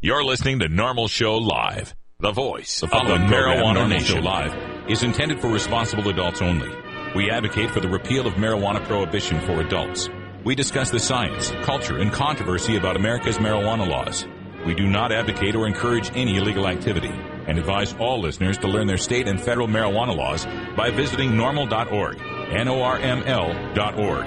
You're listening to NORML Show Live, the voice of the Marijuana Nation. Show Live is intended for responsible adults only. We advocate for the repeal of marijuana prohibition for adults. We discuss the science, culture, and controversy about America's marijuana laws. We do not advocate or encourage any illegal activity and advise all listeners to learn their state and federal marijuana laws by visiting norml.org, NORML.org.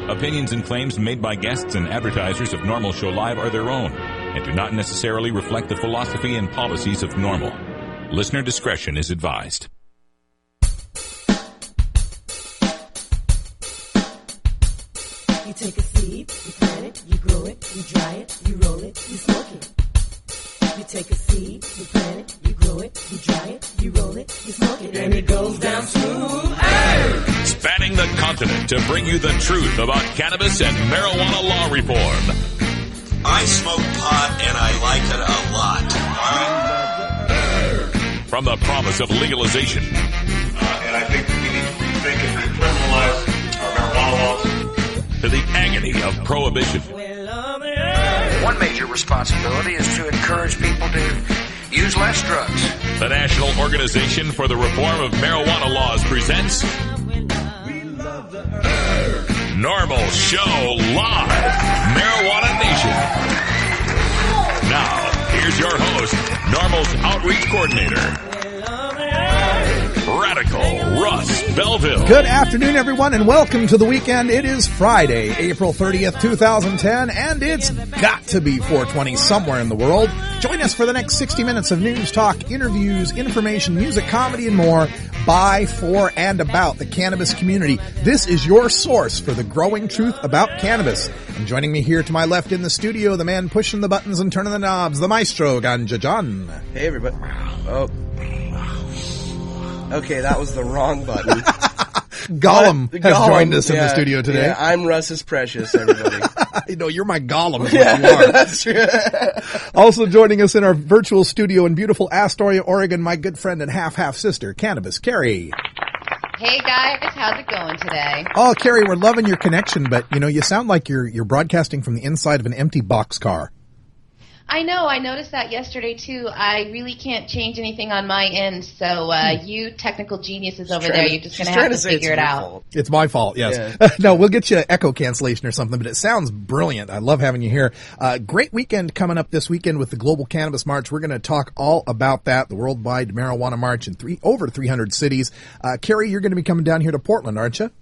Opinions and claims made by guests and advertisers of NORML Show Live are their own and do not necessarily reflect the philosophy and policies of NORML. Listener discretion is advised. You take a seed, you plant it, you grow it, you dry it, you roll it, you smoke it. You take a seed, you plant it, you grow it, you dry it, you roll it, you smoke it, and it goes down smooth. Hey! Spanning the continent to bring you the truth about cannabis and marijuana law reform. I smoke pot and I like it a lot. From the promise of legalization. And I think we need to rethink and decriminalize our marijuana laws. To the agony of prohibition. One major responsibility is to encourage people to use less drugs. The National Organization for the Reform of Marijuana Laws presents NORML Show Live, Marijuana Nation. Now, here's your host, NORML's Outreach Coordinator, Radical Russ Belville. Good afternoon, everyone, and welcome to the weekend. It is Friday, April 30th, 2010, and it's got to be 420 somewhere in the world. Join us for the next 60 minutes of news, talk, interviews, information, music, comedy, and more by, for, and about the cannabis community. This is your source for the growing truth about cannabis. And joining me here to my left in the studio, the man pushing the buttons and turning the knobs, the maestro, Ganja John. Hey, everybody. Oh. Okay, that was the wrong button. Gollum has joined us in the studio today. Yeah, I'm Russ's Precious, everybody. No, you're my Gollum is what you are. That's true. Also joining us in our virtual studio in beautiful Astoria, Oregon, my good friend and half sister, Cannabis Carrie. Hey guys, how's it going today? Oh, Carrie, we're loving your connection, but you sound like you're broadcasting from the inside of an empty boxcar. I know, I noticed that yesterday too. I really can't change anything on my end, so you technical geniuses over there, you're just going to have to figure it out. Fault. It's my fault, yes. Yeah. No, we'll get you echo cancellation or something, but it sounds brilliant. I love having you here. Great weekend coming up this weekend with the Global Cannabis March. We're going to talk all about that, the Worldwide Marijuana March in over 300 cities. Carrie, you're going to be coming down here to Portland, aren't you?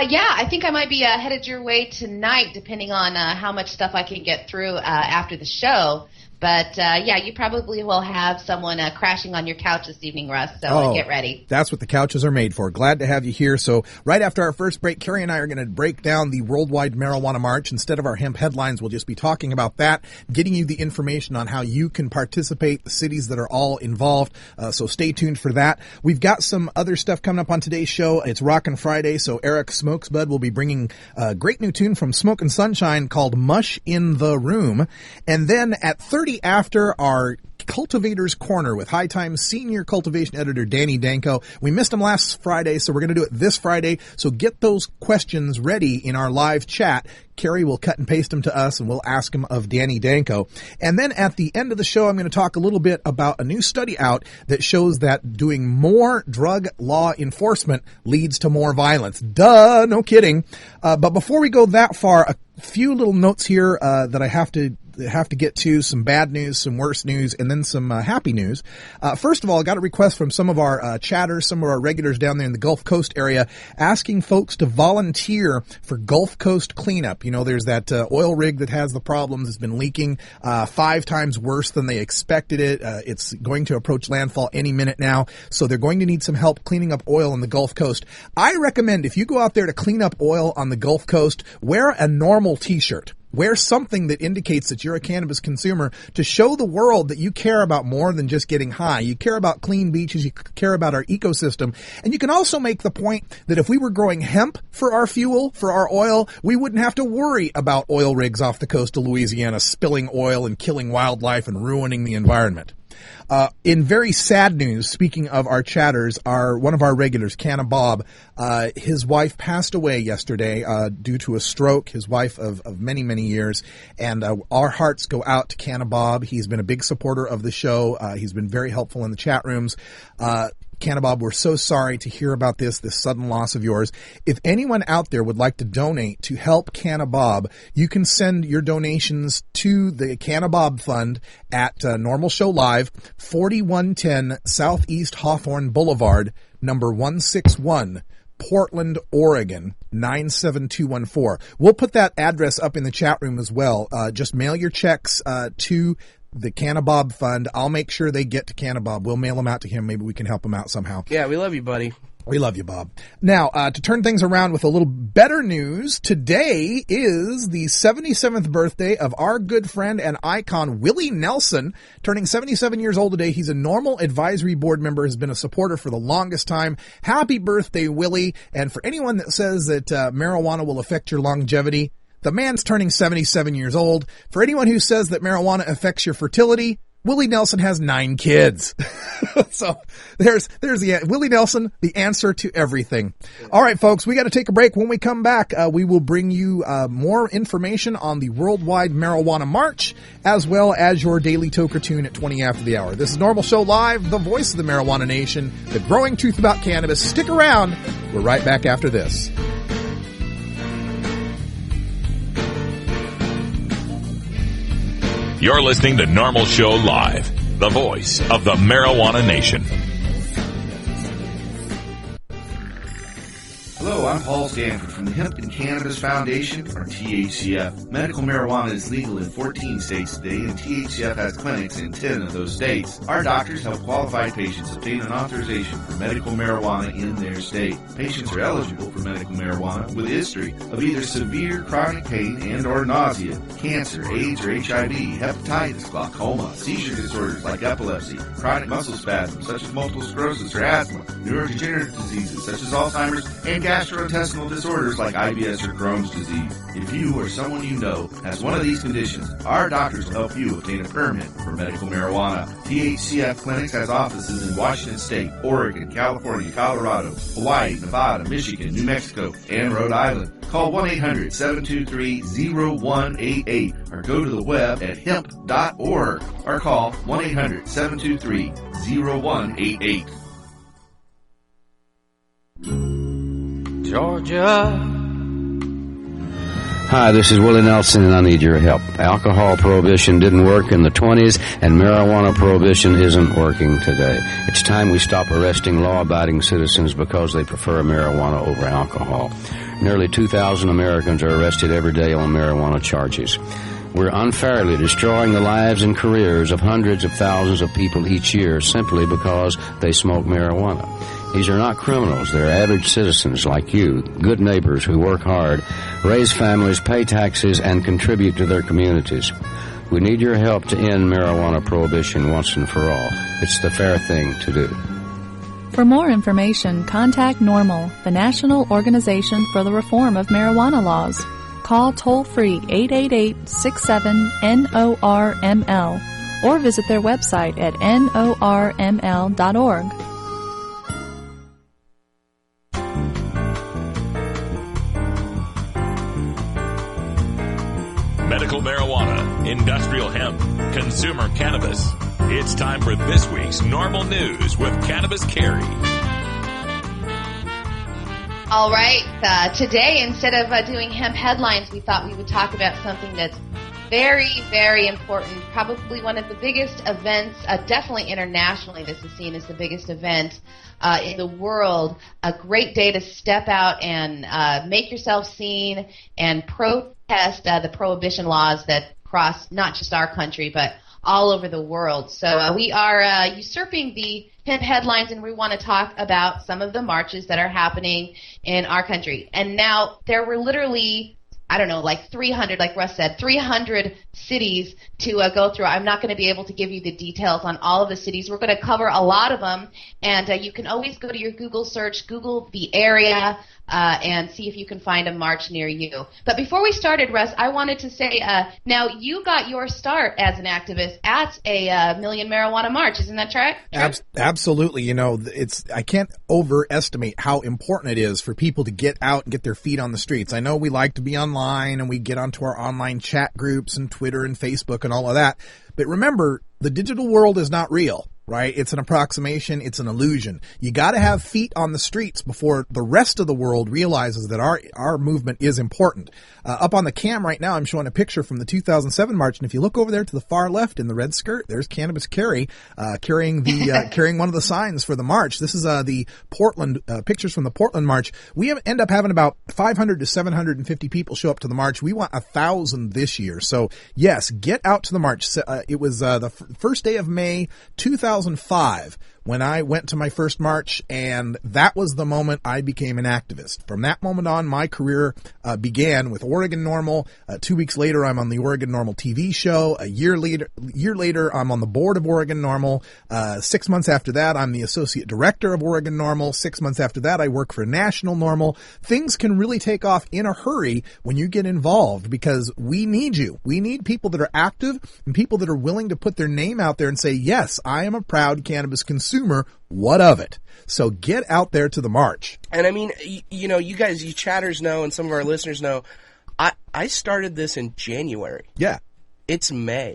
Yeah, I think I might be headed your way tonight, depending on how much stuff I can get through after the show. But, yeah, you probably will have someone crashing on your couch this evening, Russ, so get ready. That's what the couches are made for. Glad to have you here. So right after our first break, Carrie and I are going to break down the Worldwide Marijuana March. Instead of our hemp headlines, we'll just be talking about that, getting you the information on how you can participate, the cities that are all involved. So stay tuned for that. We've got some other stuff coming up on today's show. It's Rockin' Friday, so Eric Smokesbud will be bringing a great new tune from Smoke and Sunshine called Mush in the Room. And then at 30 after, our Cultivators Corner with High Times senior cultivation editor Danny Danko. We missed him last Friday, so we're going to do it this Friday. So get those questions ready in our live chat. Carrie will cut and paste them to us, and we'll ask them of Danny Danko. And then at the end of the show, I'm going to talk a little bit about a new study out that shows that doing more drug law enforcement leads to more violence. Duh, no kidding. But before we go that far, a few little notes here that I have to get to, some bad news, some worse news, and then some happy news. First of all, I got a request from some of our chatters, some of our regulars down there in the Gulf Coast area, asking folks to volunteer for Gulf Coast cleanup. There's that oil rig that has the problems. It's been leaking 5 times worse than they expected it. It's going to approach landfall any minute now, so they're going to need some help cleaning up oil on the Gulf Coast. I recommend if you go out there to clean up oil on the Gulf Coast, wear a NORML t-shirt. Wear something that indicates that you're a cannabis consumer to show the world that you care about more than just getting high. You care about clean beaches. You care about our ecosystem. And you can also make the point that if we were growing hemp for our fuel, for our oil, we wouldn't have to worry about oil rigs off the coast of Louisiana spilling oil and killing wildlife and ruining the environment. In very sad news, speaking of our chatters, one of our regulars, Canna Bob, his wife passed away yesterday due to a stroke, his wife of many, many years. And our hearts go out to Canna Bob. He's been a big supporter of the show. He's been very helpful in the chat rooms. Canna Bob, we're so sorry to hear about this sudden loss of yours. If anyone out there would like to donate to help Canna Bob, you can send your donations to the Canna Bob Fund at NORML Show Live, 4110 Southeast Hawthorne Boulevard, number 161, Portland, Oregon, 97214. We'll put that address up in the chat room as well. Just mail your checks to the Canna Bob Fund. I'll make sure they get to Canna Bob. We'll mail them out to him. Maybe we can help him out somehow. Yeah, we love you, buddy. We love you, Bob. Now, to turn things around with a little better news, today is the 77th birthday of our good friend and icon, Willie Nelson, turning 77 years old today. He's a NORML advisory board member, has been a supporter for the longest time. Happy birthday, Willie. And for anyone that says that marijuana will affect your longevity, the man's turning 77 years old. For anyone who says that marijuana affects your fertility, Willie Nelson has 9 kids. So there's Willie Nelson, the answer to everything. All right, folks, we got to take a break. When we come back, we will bring you more information on the Worldwide Marijuana March, as well as your daily toker tune at 20 after the hour. This is NORML Show Live, the voice of the marijuana nation, the growing truth about cannabis. Stick around. We're right back after this. You're listening to NORML Show Live, the voice of the marijuana nation. Hello, I'm Paul Stanford from the Hemp and Cannabis Foundation, or THCF. Medical marijuana is legal in 14 states today, and THCF has clinics in 10 of those states. Our doctors help qualified patients obtain an authorization for medical marijuana in their state. Patients are eligible for medical marijuana with a history of either severe chronic pain and or nausea, cancer, AIDS or HIV, hepatitis, glaucoma, seizure disorders like epilepsy, chronic muscle spasms such as multiple sclerosis or asthma, neurodegenerative diseases such as Alzheimer's, and gastrointestinal disorders like IBS or Crohn's disease. If you or someone you know has one of these conditions, our doctors will help you obtain a permit for medical marijuana. THCF Clinics has offices in Washington State, Oregon, California, Colorado, Hawaii, Nevada, Michigan, New Mexico, and Rhode Island. Call 1-800-723-0188 or go to the web at hemp.org or call 1-800-723-0188. Georgia. Hi, this is Willie Nelson, and I need your help. Alcohol prohibition didn't work in the 20s, and marijuana prohibition isn't working today. It's time we stop arresting law-abiding citizens because they prefer marijuana over alcohol. Nearly 2,000 Americans are arrested every day on marijuana charges. We're unfairly destroying the lives and careers of hundreds of thousands of people each year simply because they smoke marijuana. These are not criminals. They're average citizens like you, good neighbors who work hard, raise families, pay taxes, and contribute to their communities. We need your help to end marijuana prohibition once and for all. It's the fair thing to do. For more information, contact NORML, the National Organization for the Reform of Marijuana Laws. Call toll-free 888-67-NORML or visit their website at norml.org. Medical marijuana, industrial hemp, consumer cannabis. It's time for this week's NORML News with Cannabis Carrie. All right. Today, instead of doing hemp headlines, we thought we would talk about something that's very, very important. Probably one of the biggest events, definitely internationally, this is seen as the biggest event in the world. A great day to step out and make yourself seen and protest the prohibition laws that cross not just our country, but all over the world. So we are usurping the hemp headlines, and we want to talk about some of the marches that are happening in our country. And now there were literally, I don't know, like 300, like Russ said, 300 cities to go through. I'm not going to be able to give you the details on all of the cities. We're going to cover a lot of them, and you can always go to your Google search, Google the area, and see if you can find a march near you. But before we started, Russ, I wanted to say, now you got your start as an activist at a Million Marijuana March, isn't that right? Absolutely. You know, I can't overestimate how important it is for people to get out and get their feet on the streets. I know we like to be online and we get onto our online chat groups and Twitter and Facebook and all of that. But remember, the digital world is not real, right? It's an approximation. It's an illusion. You got to have feet on the streets before the rest of the world realizes that our movement is important. Up on the cam right now, I'm showing a picture from the 2007 march, and if you look over there to the far left in the red skirt, there's Cannabis Carrie carrying one of the signs for the march. This is the Portland pictures from the Portland march. We end up having about 500 to 750 people show up to the march. We want 1,000 this year. So yes, get out to the march. It was the first day of May 2005 when I went to my first march, and that was the moment I became an activist. From that moment on, my career began with Oregon NORML. 2 weeks later, I'm on the Oregon NORML TV show. A year later, I'm on the board of Oregon NORML. 6 months after that, I'm the associate director of Oregon NORML. 6 months after that, I work for National NORML. Things can really take off in a hurry when you get involved, because we need you. We need people that are active and people that are willing to put their name out there and say, yes, I am a proud cannabis consumer. What of it? So get out there to the march. And I mean, you know, you guys, you chatters know, and some of our listeners know, I started this in January. Yeah. It's May,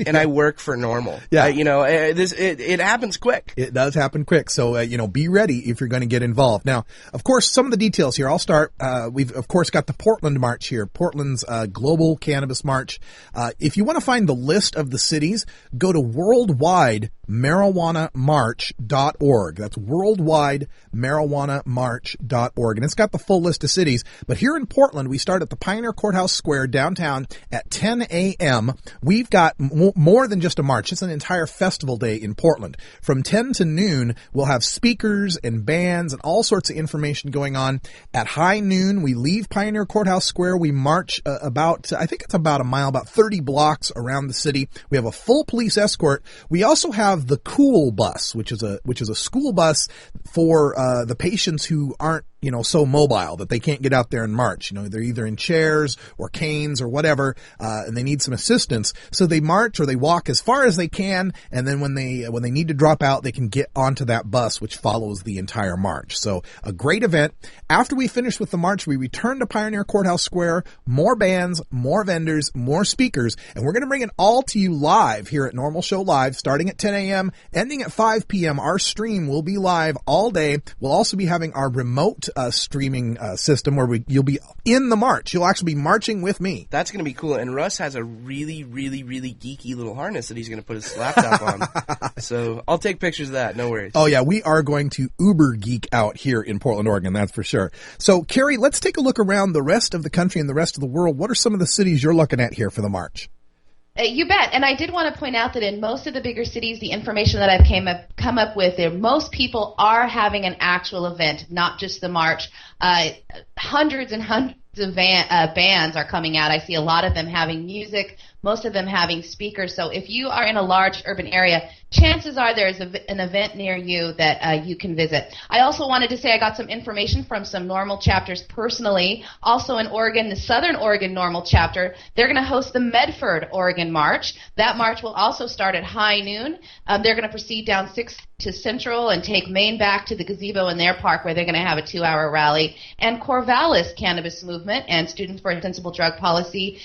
and I work for NORML. Yeah. It happens quick. It does happen quick. So, be ready if you're going to get involved. Now, of course, some of the details here. I'll start. We've, of course, got the Portland March here, Portland's Global Cannabis March. If you want to find the list of the cities, go to worldwidemarijuanamarch.org. That's worldwidemarijuanamarch.org. And it's got the full list of cities. But here in Portland, we start at the Pioneer Courthouse Square downtown at 10 a.m. We've got more than just a march. It's an entire festival day in Portland. From 10 to noon, we'll have speakers and bands and all sorts of information going on. At high noon, we leave Pioneer Courthouse Square. We march about 30 blocks around the city. We have a full police escort. We also have the Cool Bus, which is a school bus for the patients who aren't so mobile that they can't get out there and march. They're either in chairs or canes or whatever, and they need some assistance. So they march or they walk as far as they can, and then when they need to drop out, they can get onto that bus, which follows the entire march. So a great event. After we finish with the march, we return to Pioneer Courthouse Square, more bands, more vendors, more speakers, and we're going to bring it all to you live here at NORML Show Live, starting at 10 a.m., ending at 5 p.m. Our stream will be live all day. We'll also be having our remote streaming system where you'll be in the march. You'll actually be marching with me. That's going to be cool. And Russ has a really, really, really geeky little harness that he's going to put his laptop on. So I'll take pictures of that. No worries. Oh, yeah. We are going to uber geek out here in Portland, Oregon. That's for sure. So, Carrie, let's take a look around the rest of the country and the rest of the world. What are some of the cities you're looking at here for the march? You bet. And I did want to point out that in most of the bigger cities, the information that I've come up with there, most people are having an actual event, not just the march. Hundreds and hundreds of bands are coming out. I see a lot of them having music, most of them having speakers. So if you are in a large urban area, chances are there's an event near you that you can visit. I also wanted to say I got some information from some NORML chapters personally. Also in Oregon, the Southern Oregon NORML chapter, they're going to host the Medford Oregon March. That march will also start at high noon. They're going to proceed down 6th to Central and take Main back to the gazebo in their park where they're going to have a 2-hour rally. And Corvallis Cannabis Movement and Students for a Sensible Drug Policy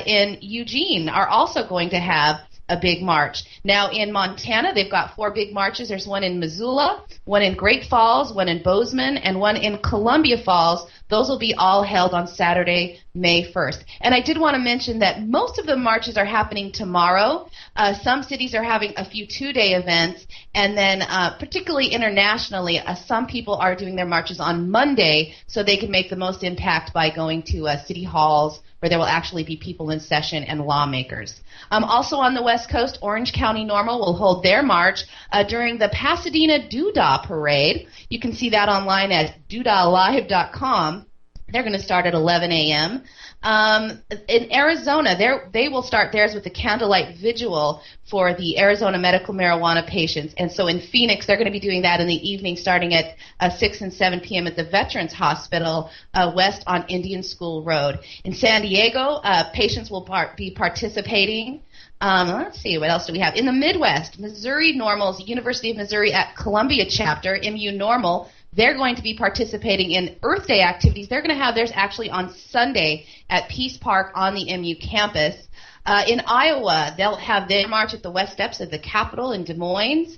in Eugene are also going to have a big march. Now in Montana, they've got 4 big marches. There's one in Missoula, one in Great Falls, one in Bozeman, and one in Columbia Falls. Those will be all held on Saturday, May 1st. And I did want to mention that most of the marches are happening tomorrow. Some cities are having a few 2-day events, and then particularly internationally, some people are doing their marches on Monday so they can make the most impact by going to city halls where there will actually be people in session and lawmakers. Also on the West Coast, Orange County NORML will hold their march during the Pasadena Doodah Parade. You can see that online at doodahdlive.com. They're going to start at 11 a.m. In Arizona, they will start theirs with the candlelight vigil for the Arizona medical marijuana patients. And so in Phoenix, they're going to be doing that in the evening starting at 6 and 7 p.m. at the Veterans Hospital west on Indian School Road. In San Diego, patients will be participating. Let's see, what else do we have? In the Midwest, Missouri NORML's University of Missouri at Columbia chapter, MU NORML, they're going to be participating in Earth Day activities. They're going to have theirs actually on Sunday at Peace Park on the MU campus. In Iowa, they'll have their march at the west steps of the Capitol in Des Moines.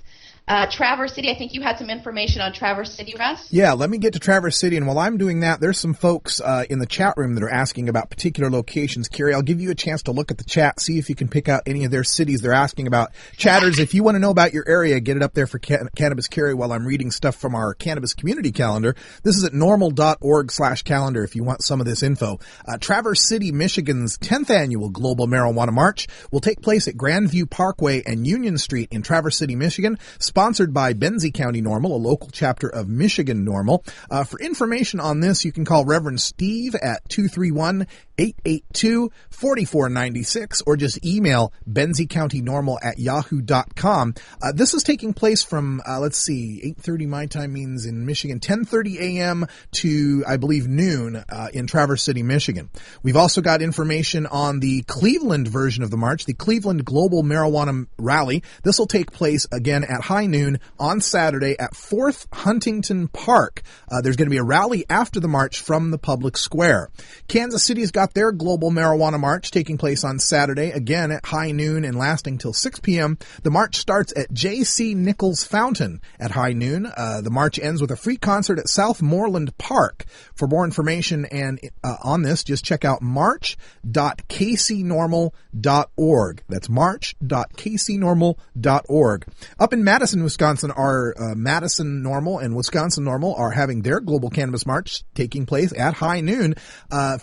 Traverse City, I think you had some information on Traverse City, Russ? Yeah, let me get to Traverse City, and while I'm doing that, there's some folks in the chat room that are asking about particular locations. Carrie, I'll give you a chance to look at the chat, see if you can pick out any of their cities they're asking about. Chatters, if you want to know about your area, get it up there for Cannabis Carrie while I'm reading stuff from our Cannabis Community Calendar. This is at norml.org/calendar if you want some of this info. Traverse City, Michigan's 10th annual Global Marijuana March will take place at Grandview Parkway and Union Street in Traverse City, Michigan, sponsored by Benzie County NORML, a local chapter of Michigan NORML. For information on this, you can call Reverend Steve at 231-882-4496 or just email benziecountynormal@yahoo.com. This is taking place from, 8:30 my time means in Michigan, 10:30 a.m. to, I believe, noon in Traverse City, Michigan. We've also got information on the Cleveland version of the march, the Cleveland Global Marijuana Rally. This will take place again at high noon on Saturday at 4th Huntington Park. There's going to be a rally after the march from the public square. Kansas City's got their Global Marijuana March taking place on Saturday, again at high noon and lasting till 6 p.m. The march starts at J.C. Nichols Fountain at high noon. The march ends with a free concert at Southmoreland Park. For more information and on this, just check out march.kcnormal.org. That's march.kcnormal.org. Up in Madison, Wisconsin, our Madison NORML and Wisconsin NORML are having their Global Cannabis March taking place at high noon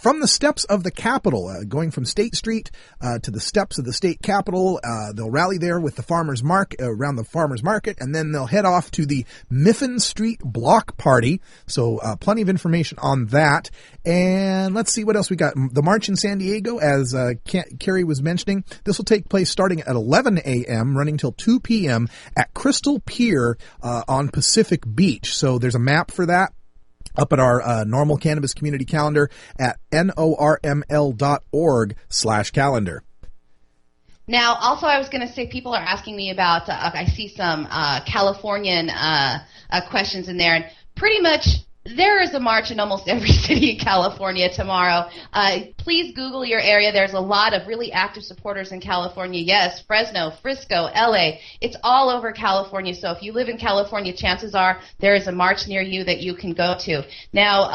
from the steps of the Capitol, going from State Street to the steps of the state Capitol. They'll rally there with the farmers market around the farmers market, and then they'll head off to the Mifflin Street Block Party. So plenty of information on that. And let's see what else we got. The march in San Diego, as Carrie was mentioning, this will take place starting at 11 a.m., running till 2 p.m. at Crystal Pier on Pacific Beach. So there's a map for that up at our NORML Cannabis Community Calendar at norml.org/calendar. Now, also, I was going to say, people are asking me about, I see some Californian questions in there, and pretty much there is a march in almost every city in California tomorrow. Please Google your area. There's a lot of really active supporters in California. Yes, Fresno, Frisco, LA. It's all over California. So if you live in California, chances are there is a march near you that you can go to. Now,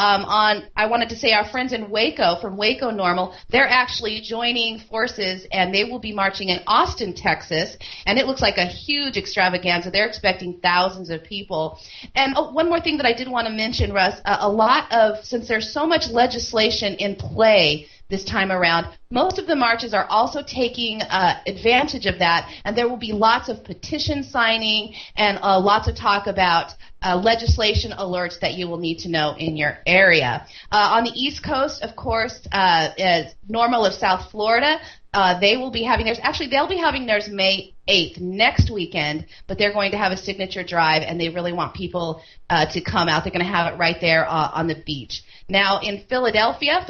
I wanted to say our friends in Waco, from Waco NORML, they're actually joining forces, and they will be marching in Austin, Texas. And it looks like a huge extravaganza. They're expecting thousands of people. And one more thing that I did want to mention, Russ, since there's so much legislation in play this time around, most of the marches are also taking advantage of that, and there will be lots of petition signing and lots of talk about legislation alerts that you will need to know in your area. On the East Coast, of course, NORML of South Florida, they will be having theirs. Actually, they'll be having theirs May 8th, next weekend, but they're going to have a signature drive, and they really want people to come out. They're going to have it right there on the beach. Now, in Philadelphia is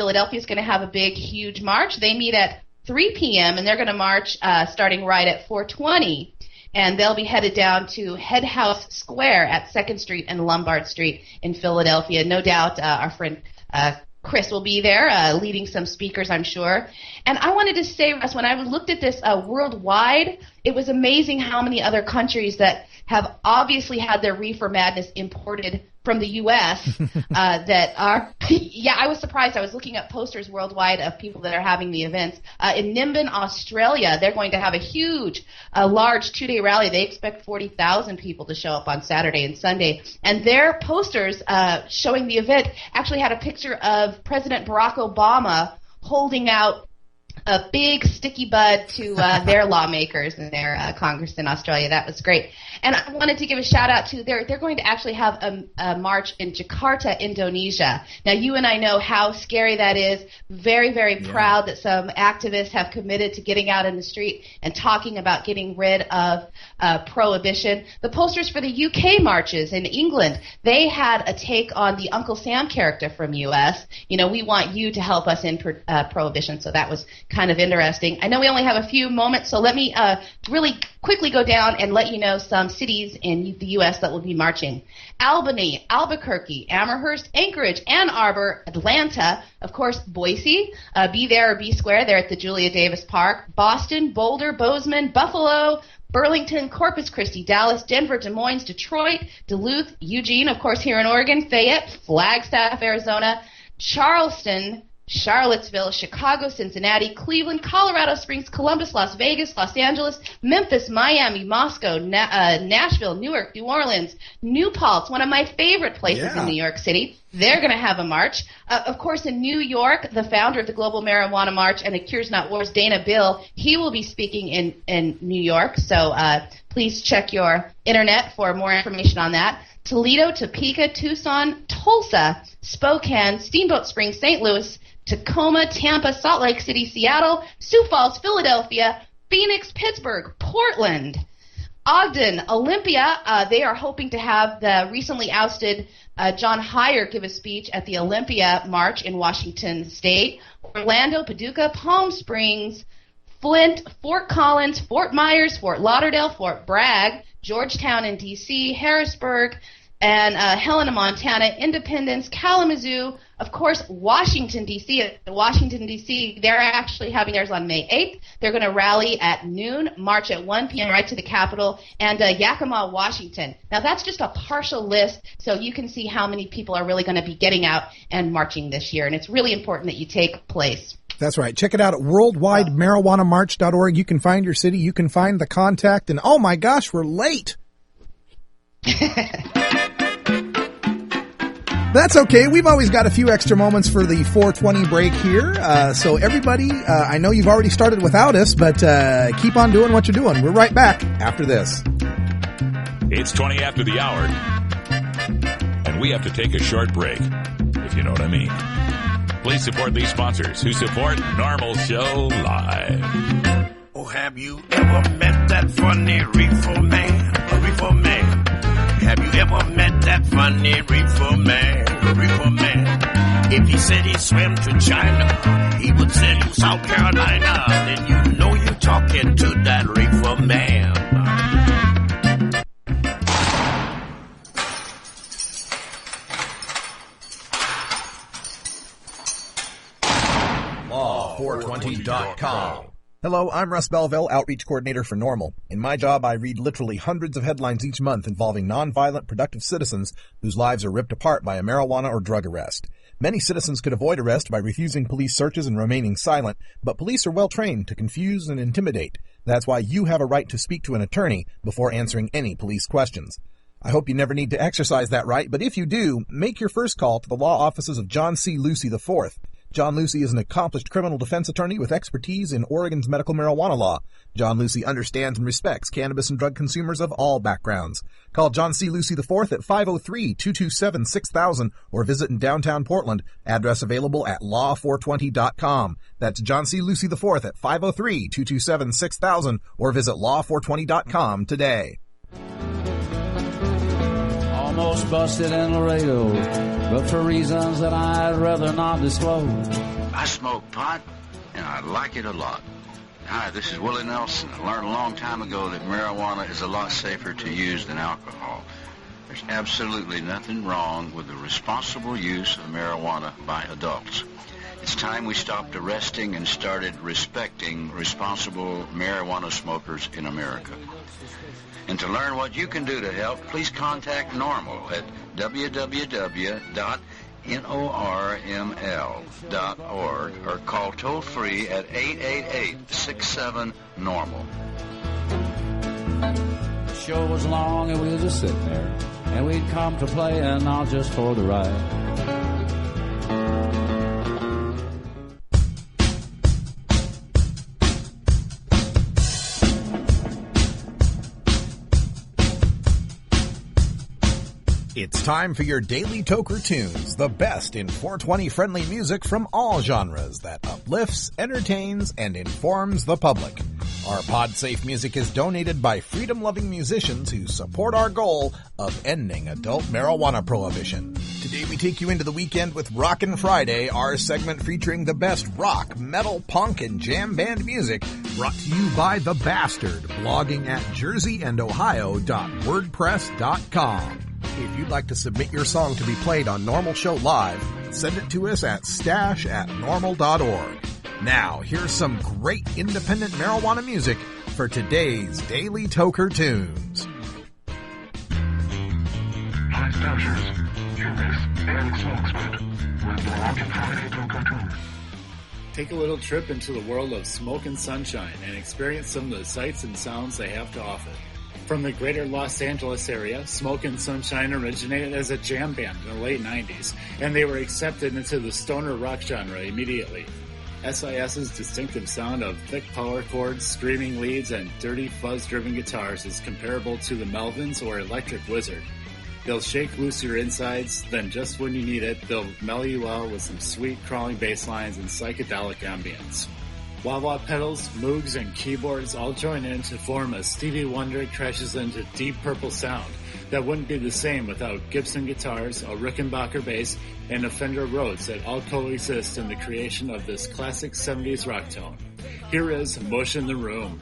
going to have a big, huge march. They meet at 3 p.m., and they're going to march starting right at 4:20, and they'll be headed down to Head House Square at 2nd Street and Lombard Street in Philadelphia. No doubt our friend Chris will be there leading some speakers, I'm sure. And I wanted to say, Russ, when I looked at this worldwide, it was amazing how many other countries that have obviously had their reefer madness imported from the U.S. That are, yeah, I was surprised. I was looking at posters worldwide of people that are having the events. In Nimbin, Australia, they're going to have a large 2-day rally. They expect 40,000 people to show up on Saturday and Sunday. And their posters showing the event actually had a picture of President Barack Obama holding out a big sticky bud to their lawmakers and their Congress in Australia. That was great. And I wanted to give a shout out to they're going to actually have a march in Jakarta, Indonesia. Now, you and I know how scary that is. Very, very proud that some activists have committed to getting out in the street and talking about getting rid of prohibition. The posters for the UK marches in England, they had a take on the Uncle Sam character from U.S. You know, we want you to help us in prohibition, so that was kind of interesting. I know we only have a few moments, so let me really quickly go down and let you know some cities in the U.S. that will be marching. Albany, Albuquerque, Amherst, Anchorage, Ann Arbor, Atlanta, of course, Boise, Be There or Be Square, there at the Julia Davis Park, Boston, Boulder, Bozeman, Buffalo, Burlington, Corpus Christi, Dallas, Denver, Des Moines, Detroit, Duluth, Eugene, of course, here in Oregon, Fayette, Flagstaff, Arizona, Charleston, Charlottesville, Chicago, Cincinnati, Cleveland, Colorado Springs, Columbus, Las Vegas, Los Angeles, Memphis, Miami, Moscow, Nashville, Newark, New Orleans, New Paltz, one of my favorite places in New York City. They're going to have a march. Of course, in New York, the founder of the Global Marijuana March and the Cures Not Wars, Dana Bill, he will be speaking in New York. So please check your internet for more information on that. Toledo, Topeka, Tucson, Tulsa, Spokane, Steamboat Springs, St. Louis, Tacoma, Tampa, Salt Lake City, Seattle, Sioux Falls, Philadelphia, Phoenix, Pittsburgh, Portland, Ogden, Olympia. They are hoping to have the recently ousted John Heyer give a speech at the Olympia March in Washington State. Orlando, Paducah, Palm Springs, Flint, Fort Collins, Fort Myers, Fort Lauderdale, Fort Bragg, Georgetown in D.C., Harrisburg, and Helena, Montana, Independence, Kalamazoo, of course, Washington, D.C. Washington, D.C., they're actually having theirs on May 8th. They're going to rally at noon, march at 1 p.m. right to the Capitol, and Yakima, Washington. Now, that's just a partial list, so you can see how many people are really going to be getting out and marching this year, and it's really important that you take place. That's right. Check it out at worldwidemarijuanamarch.org. You can find your city, you can find the contact, and oh my gosh, we're late. That's okay. We've always got a few extra moments for the 420 break here. So everybody, I know you've already started without us, but keep on doing what you're doing. We're right back after this. It's 20 after the hour, and we have to take a short break, if you know what I mean. Please support these sponsors who support NORML Show Live. Oh, have you ever met that funny reefer man? A reefer man. Have you ever met that funny reefer man? A reefer man. If he said he swam to China, he would say to South Carolina. Then you know you're talking to that reefer man. Law420.com. Hello, I'm Russ Belville, Outreach Coordinator for NORML. In my job, I read literally hundreds of headlines each month involving nonviolent, productive citizens whose lives are ripped apart by a marijuana or drug arrest. Many citizens could avoid arrest by refusing police searches and remaining silent, but police are well trained to confuse and intimidate. That's why you have a right to speak to an attorney before answering any police questions. I hope you never need to exercise that right, but if you do, make your first call to the law offices of John C. Lucy IV. John Lucy is an accomplished criminal defense attorney with expertise in Oregon's medical marijuana law. John Lucy understands and respects cannabis and drug consumers of all backgrounds. Call John C. Lucy IV at 503-227-6000 or visit in downtown Portland. Address available at law420.com. That's John C. Lucy IV at 503-227-6000 or visit law420.com today. Almost busted in Laredo, but for reasons that I'd rather not disclose. I smoke pot, and I like it a lot. Hi, this is Willie Nelson. I learned a long time ago that marijuana is a lot safer to use than alcohol. There's absolutely nothing wrong with the responsible use of marijuana by adults. It's time we stopped arresting and started respecting responsible marijuana smokers in America. And to learn what you can do to help, please contact NORML at www.norml.org or call toll-free at 888-67-NORML. The show was long and we were just sitting there, and we'd come to play and not just for the ride. It's time for your Daily Toker Tunes, the best in 420-friendly music from all genres that uplifts, entertains, and informs the public. Our pod-safe music is donated by freedom-loving musicians who support our goal of ending adult marijuana prohibition. Today we take you into the weekend with Rockin' Friday, our segment featuring the best rock, metal, punk, and jam band music, brought to you by The Bastard, blogging at jerseyandohio.wordpress.com. If you'd like to submit your song to be played on NORML Show Live, send it to us at stash@normal.org. Now, here's some great independent marijuana music for today's Daily Toker Tunes. Hi, Stashers. Hear this, Eric Smokesmith with the Rockin' Friday Toker Tunes. Take a little trip into the world of smoke and sunshine and experience some of the sights and sounds they have to offer. From the greater Los Angeles area, Smoke and Sunshine originated as a jam band in the late 90s, and they were accepted into the stoner rock genre immediately. SIS's distinctive sound of thick power chords, screaming leads, and dirty fuzz-driven guitars is comparable to the Melvins or Electric Wizard. They'll shake loose your insides, then just when you need it, they'll mellow you out with some sweet crawling bass lines and psychedelic ambience. Wah-wah pedals, moogs, and keyboards all join in to form a Stevie Wonder crashes into Deep Purple sound that wouldn't be the same without Gibson guitars, a Rickenbacker bass, and a Fender Rhodes that all coexist in the creation of this classic 70s rock tone. Here is Mush in the Room.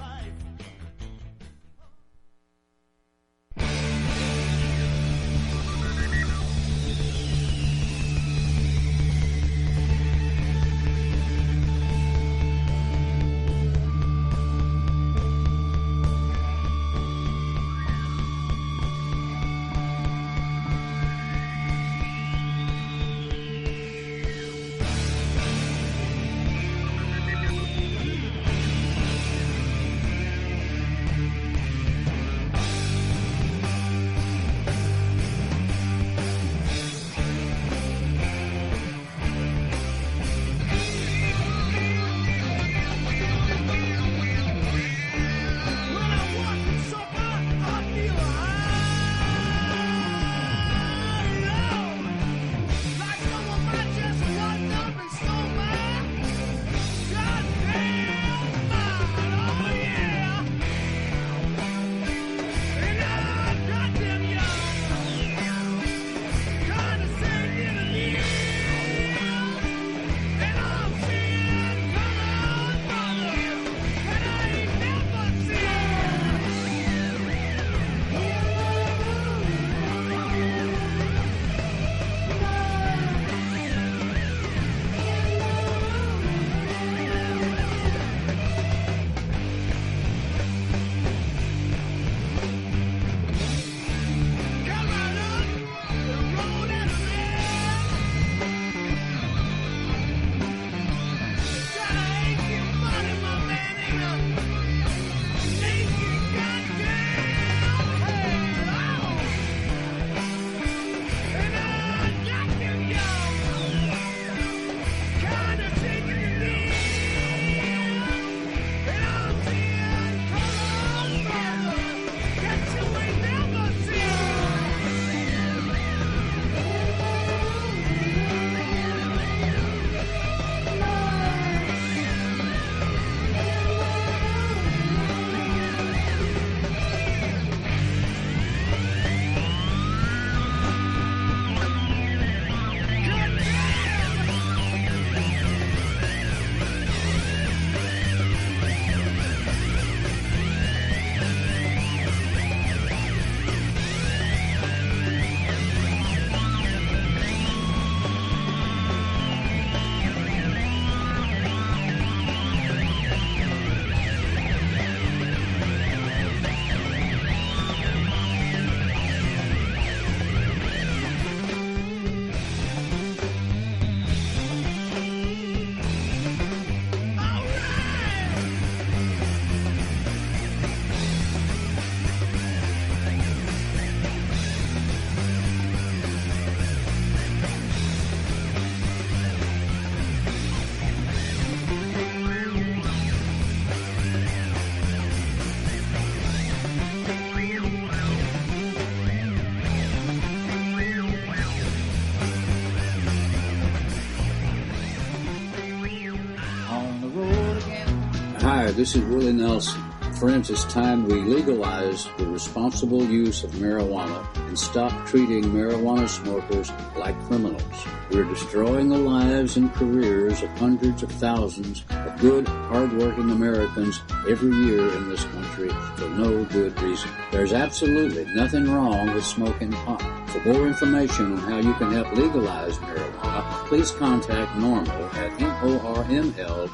Hi, this is Willie Nelson. Friends, it's time we legalize the responsible use of marijuana and stop treating marijuana smokers like criminals. We're destroying the lives and careers of hundreds of thousands of good, hard-working Americans every year in this country for no good reason. There's absolutely nothing wrong with smoking pot. For more information on how you can help legalize marijuana, please contact NORML at NORML.org.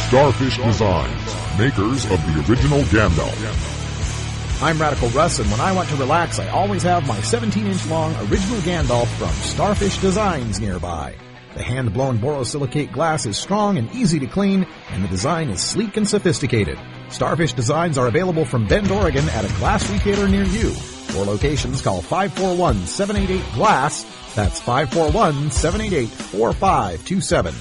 Starfish Designs, makers of the original Gandalf. I'm Radical Russ, and when I want to relax, I always have my 17-inch long original Gandalf from Starfish Designs nearby. The hand-blown borosilicate glass is strong and easy to clean, and the design is sleek and sophisticated. Starfish Designs are available from Bend, Oregon at a glass retailer near you. For locations, call 541-788-GLASS. That's 541-788-4527.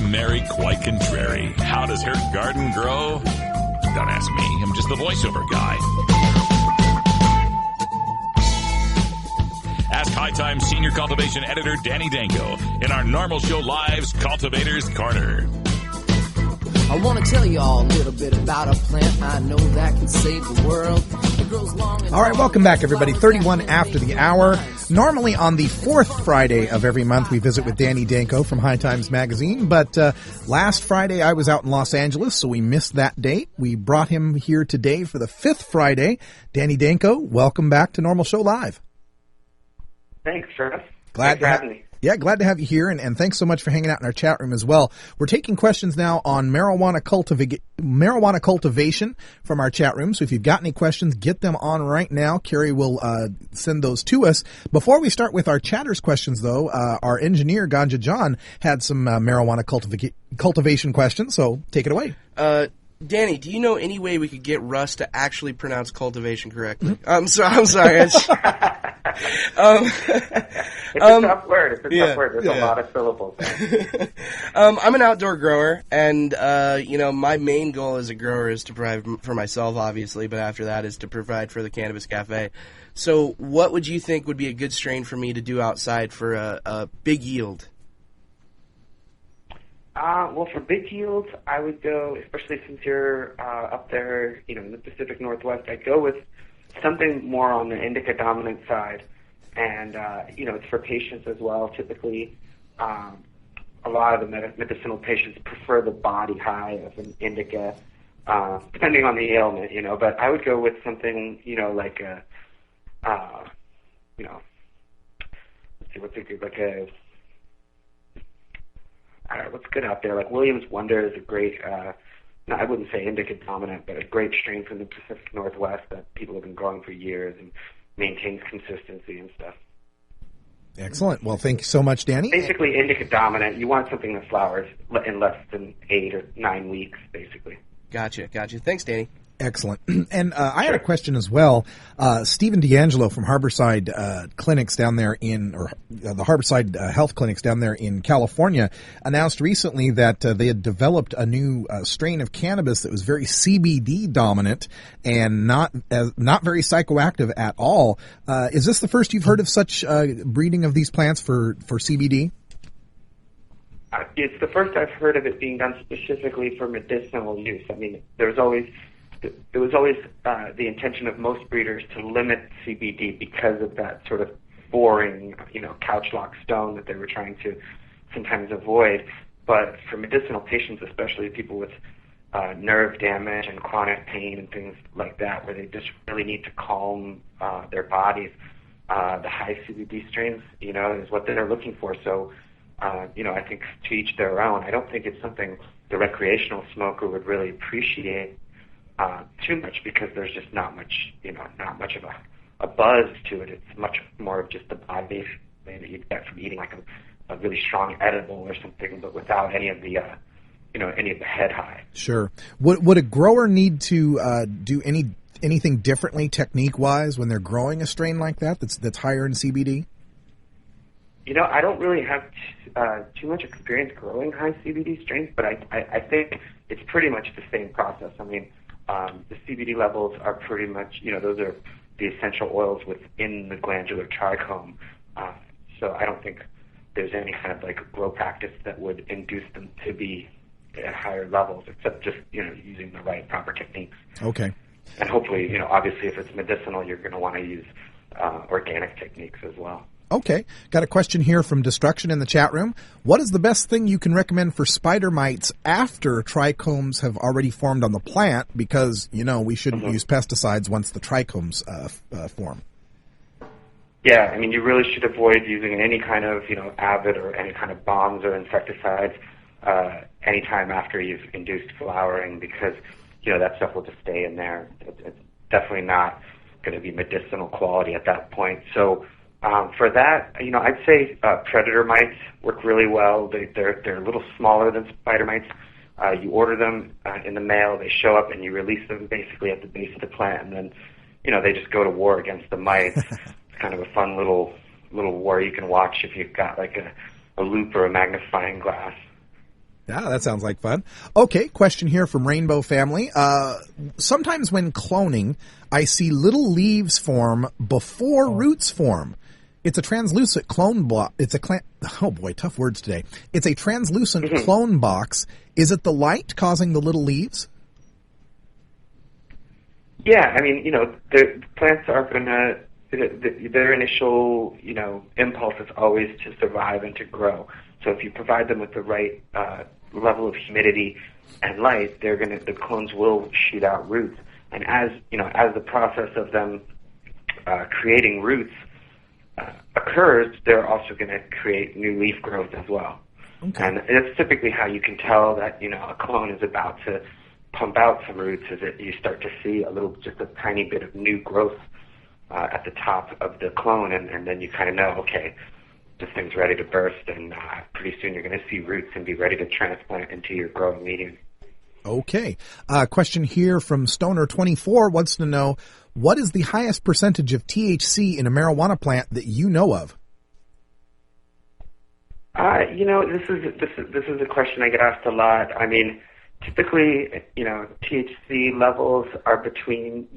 Mary, quite contrary. How does her garden grow? Don't ask me. I'm just the voiceover guy. Ask High Times Senior Cultivation Editor Danny Danko in our Normal Show Live's Cultivator's Corner. I want to tell you all a little bit about a plant I know that can save the world. It grows long and all right, welcome back, everybody. 31 after the hour. Normally on the fourth Friday of every month, we visit with Danny Danko from High Times Magazine. But last Friday, I was out in Los Angeles, so we missed that date. We brought him here today for the fifth Friday. Danny Danko, welcome back to Normal Show Live. Thanks, Travis. Glad to have me. Yeah, glad to have you here, and thanks so much for hanging out in our chat room as well. We're taking questions now on marijuana cultivation from our chat room, so if you've got any questions, get them on right now. Carrie will send those to us. Before we start with our chatters questions, though, our engineer, Ganja John, had some marijuana cultivation questions, so take it away. Danny, do you know any way we could get Russ to actually pronounce cultivation correctly? I'm sorry. It's a tough word. There's a lot of syllables. I'm an outdoor grower, and my main goal as a grower is to provide for myself, obviously, but after that is to provide for the Cannabis Cafe. So what would you think would be a good strain for me to do outside for a big yield? Well, for big yields, I would go, especially since you're up there, in the Pacific Northwest, I'd go with something more on the indica dominant side. And, it's for patients as well. Typically, a lot of the medicinal patients prefer the body high of an indica, depending on the ailment, But I would go with something, like a, let's see, what's a good, I don't know, what's good out there? Like Williams Wonder is a great, I wouldn't say indica dominant, but a great strain from the Pacific Northwest that people have been growing for years and maintains consistency and stuff. Excellent. Well, thank you so much, Danny. Basically, indica dominant. You want something that flowers in less than 8 or 9 weeks, basically. Gotcha. Thanks, Danny. Excellent. And I had a question as well. Stephen D'Angelo from Harborside Clinics down there the Harborside Health Clinics down there in California announced recently that they had developed a new strain of cannabis that was very CBD dominant and not very psychoactive at all. Is this the first you've heard of such breeding of these plants for CBD? It's the first I've heard of it being done specifically for medicinal use. I mean, it was always the intention of most breeders to limit CBD because of that sort of boring, couch lock stone that they were trying to sometimes avoid. But for medicinal patients, especially people with nerve damage and chronic pain and things like that, where they just really need to calm their bodies, the high CBD strains, is what they're looking for. So, I think to each their own. I don't think it's something the recreational smoker would really appreciate too much because there's just not much of a buzz to it. It's much more of just the body that you get from eating like a really strong edible or something, but without any of the any of the head high. Sure. Would a grower need to do anything differently technique wise when they're growing a strain like that's higher in CBD? I don't really have too much experience growing high CBD strains, but I think it's pretty much the same process. I mean, the CBD levels are pretty much, those are the essential oils within the glandular trichome. So I don't think there's any kind of like grow practice that would induce them to be at higher levels, except just, using the right proper techniques. Okay. And hopefully, obviously if it's medicinal, you're going to want to use organic techniques as well. Okay. Got a question here from Destruction in the chat room. What is the best thing you can recommend for spider mites after trichomes have already formed on the plant? Because, we shouldn't use pesticides once the trichomes form. Yeah, I mean, you really should avoid using any kind of, avid or any kind of bombs or insecticides anytime after you've induced flowering, because, that stuff will just stay in there. It's definitely not going to be medicinal quality at that point. So for that, I'd say predator mites work really well. They're a little smaller than spider mites. You order them in the mail, they show up, and you release them basically at the base of the plant, and then, they just go to war against the mites. It's kind of a fun little war you can watch if you've got like a loop or a magnifying glass. Yeah, that sounds like fun. Okay, question here from Rainbow Family. Sometimes when cloning, I see little leaves form before roots form. It's a translucent clone block. Oh boy, tough words today. It's a translucent clone box. Is it the light causing the little leaves? Yeah, I mean, the plants are going to, their initial, impulse is always to survive and to grow. So if you provide them with the right level of humidity and light, the clones will shoot out roots. And as the process of them creating roots occurs, they're also going to create new leaf growth as well. Okay. And it's typically how you can tell that, a clone is about to pump out some roots, is that you start to see just a tiny bit of new growth at the top of the clone, and then you kind of know, okay, this thing's ready to burst, and pretty soon you're going to see roots and be ready to transplant into your growing medium. Okay. Question here from Stoner24 wants to know, what is the highest percentage of THC in a marijuana plant that you know of? This is a question I get asked a lot. I mean, typically, THC levels are between,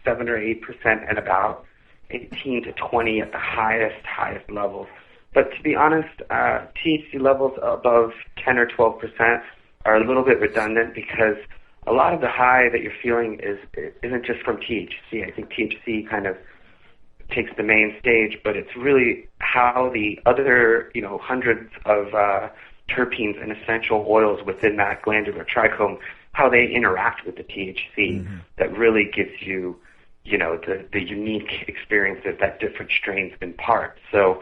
7 or 8% and about 18 to 20 at the highest levels. But to be honest, THC levels above 10 or 12% are a little bit redundant, because a lot of the high that you're feeling isn't just from THC. I think THC kind of takes the main stage, but it's really how the other, hundreds of terpenes and essential oils within that glandular trichome, how they interact with the THC that really gives you, the unique experiences that different strains impart. So,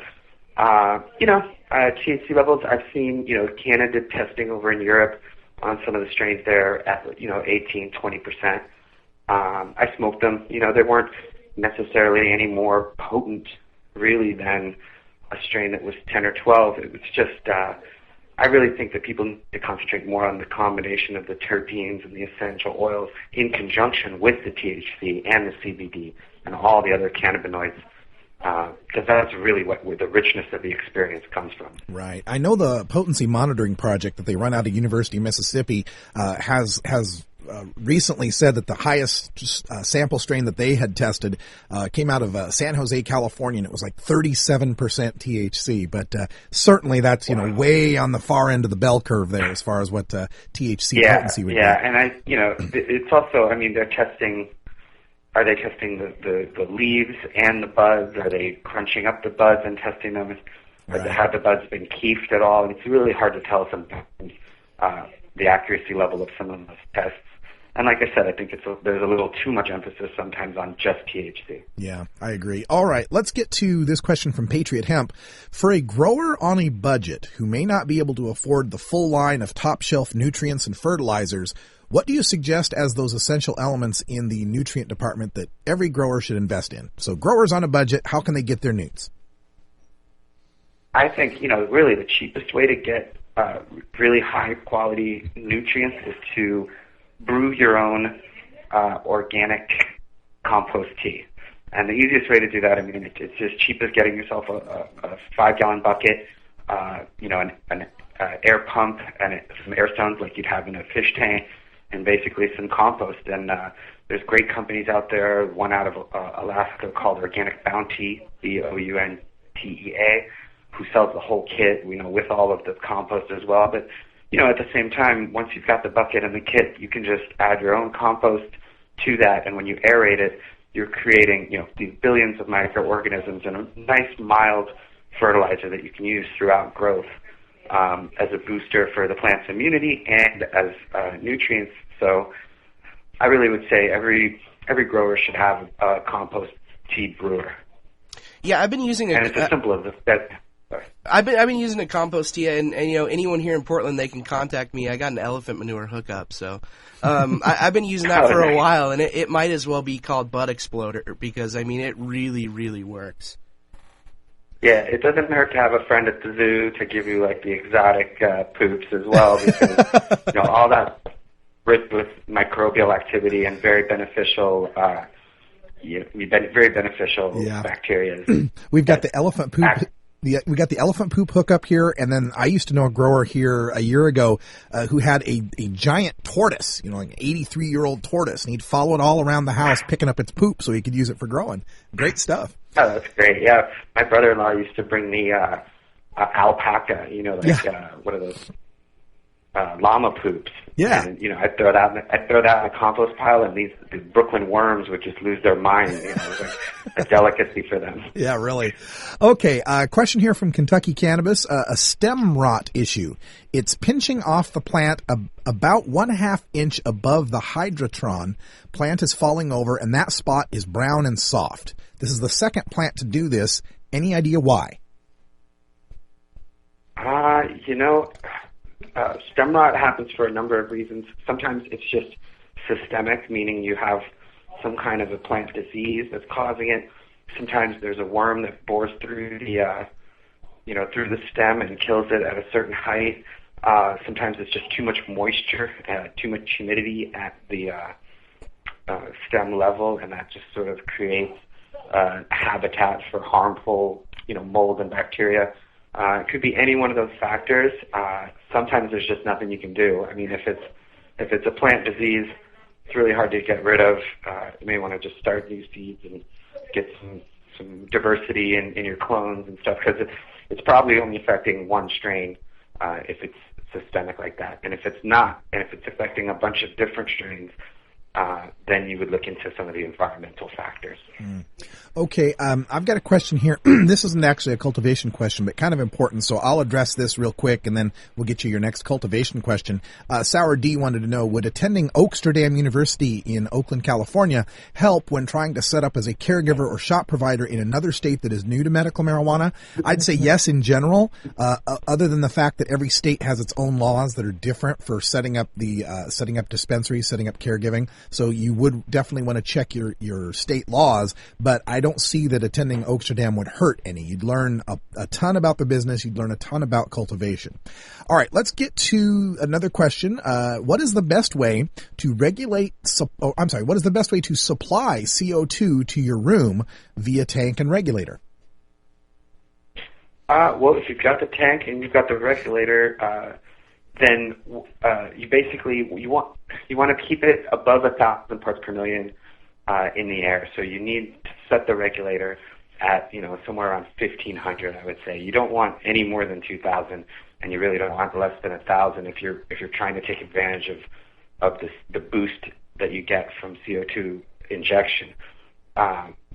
THC levels, I've seen, Canada did testing over in Europe on some of the strains there at, 18, 20%. I smoked them. They weren't necessarily any more potent, really, than a strain that was 10 or 12. It was just, I really think that people need to concentrate more on the combination of the terpenes and the essential oils in conjunction with the THC and the CBD and all the other cannabinoids, because that's really where the richness of the experience comes from. Right. I know the potency monitoring project that they run out of University of Mississippi has recently said that the highest sample strain that they had tested came out of San Jose, California, and it was like 37% THC. But certainly that's way on the far end of the bell curve there as far as what THC potency would be. Yeah, and it's also, they're testing. Are they testing the leaves and the buds? Are they crunching up the buds and testing them? Have the buds been keefed at all? And it's really hard to tell sometimes the accuracy level of some of those tests. And like I said, I think there's a little too much emphasis sometimes on just THC. Yeah, I agree. All right, let's get to this question from Patriot Hemp. For a grower on a budget who may not be able to afford the full line of top-shelf nutrients and fertilizers, what do you suggest as those essential elements in the nutrient department that every grower should invest in? So growers on a budget, how can they get their newts? I think, really the cheapest way to get really high-quality nutrients is to brew your own organic compost tea. And the easiest way to do that, it's as cheap as getting yourself a 5-gallon bucket, an air pump and some air stones like you'd have in a fish tank, and basically some compost. And there's great companies out there, one out of Alaska called Organic Bounty, Bountea, who sells the whole kit, with all of the compost as well. But, at the same time, once you've got the bucket and the kit, you can just add your own compost to that. And when you aerate it, you're creating, these billions of microorganisms and a nice, mild fertilizer that you can use throughout growth as a booster for the plant's immunity and as nutrients. So I really would say every grower should have a compost tea brewer. Yeah, I've been using it. And it's as simple as that. I've been using a compost tea, and anyone here in Portland, they can contact me. I got an elephant manure hookup, so I've been using that for a while, and it might as well be called Butt Exploder because it really, really works. Yeah, it doesn't hurt to have a friend at the zoo to give you the exotic poops as well, because all that rich with microbial activity and very beneficial. Very beneficial bacteria. We've got the elephant poop. We got the elephant poop hookup here, and then I used to know a grower here a year ago who had a giant tortoise, like an 83-year-old tortoise, and he'd follow it all around the house picking up its poop so he could use it for growing. Great stuff. Oh, that's great. Yeah, my brother-in-law used to bring the alpaca, what are those? Llama poops. Yeah. And, I'd throw that in the compost pile, and these Brooklyn worms would just lose their mind. It was like a delicacy for them. Yeah, really. Okay, question here from Kentucky Cannabis. A stem rot issue. It's pinching off the plant about 1/2 inch above the hydrotron. Plant is falling over, and that spot is brown and soft. This is the second plant to do this. Any idea why? Stem rot happens for a number of reasons. Sometimes it's just systemic, meaning you have some kind of a plant disease that's causing it. Sometimes there's a worm that bores through through the stem and kills it at a certain height. Sometimes it's just too much moisture, too much humidity at the stem level, and that just sort of creates a habitat for harmful, mold and bacteria. It could be any one of those factors. Sometimes there's just nothing you can do. If it's a plant disease, it's really hard to get rid of. You may want to just start new seeds and get some diversity in your clones and stuff, because it's probably only affecting one strain if it's systemic like that. And if it's not, and if it's affecting a bunch of different strains, then you would look into some of the environmental factors. Okay, I've got a question here. This isn't actually a cultivation question, but kind of important, so I'll address this real quick, and then we'll get you your next cultivation question. Sour D wanted to know, would attending Oaksterdam University in Oakland, California, help when trying to set up as a caregiver or shop provider in another state that is new to medical marijuana? I'd say yes in general, other than the fact that every state has its own laws that are different for setting up dispensaries, setting up caregiving. So you would definitely want to check your state laws, but I don't see that attending Oaksterdam would hurt any. You'd learn a ton about the business. You'd learn a ton about cultivation. All right, let's get to another question. What is the best way to what is the best way to supply CO2 to your room via tank and regulator? Well, if you've got the tank and you've got the regulator, then you want to keep it above 1,000 parts per million in the air. So you need to set the regulator at somewhere around 1,500. I would say you don't want any more than 2,000, and you really don't want less than 1,000 if you're trying to take advantage of the boost that you get from CO2 injection.